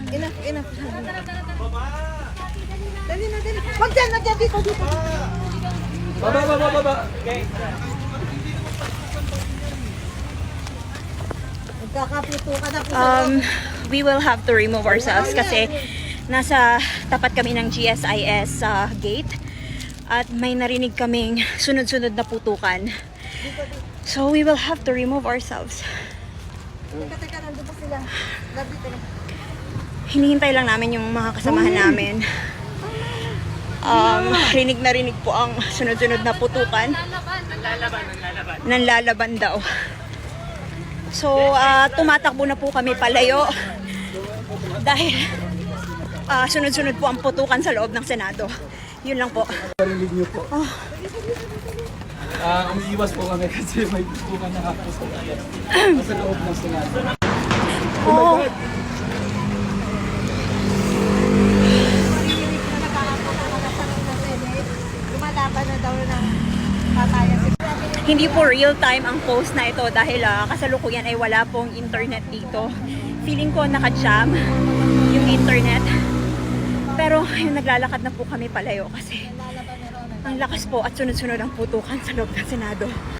Enough, enough. Dali na, dali. Huwag dyan, dito. Baba. Okay. Nagkakaputo ka na po We will have to remove ourselves kasi nasa tapat kami ng GSIS gate at may narinig kaming sunod-sunod na putukan. So we will have to remove ourselves. Teka, nandun pa sila. Dito na. Hinihintay lang namin yung mga kasamahan namin. Rinig na rinig po ang sunod-sunod na putukan. Nanlalaban daw. So, tumatakbo na po kami palayo dahil sunod-sunod po ang putukan sa loob ng Senado. Yun lang po. Parinig niyo po. Umiiwas po kami kasi may putukan na ako sa loob ng Senado. Oh, Lumalaban na daw ng patayan si hindi po real time ang post na ito dahil kasalukuyan ay wala pong internet dito. Feeling ko naka-jam yung internet. Pero yung naglalakad na po kami palayo kasi ang lakas po at sunod-sunod ang putukan sa loob ng Senado.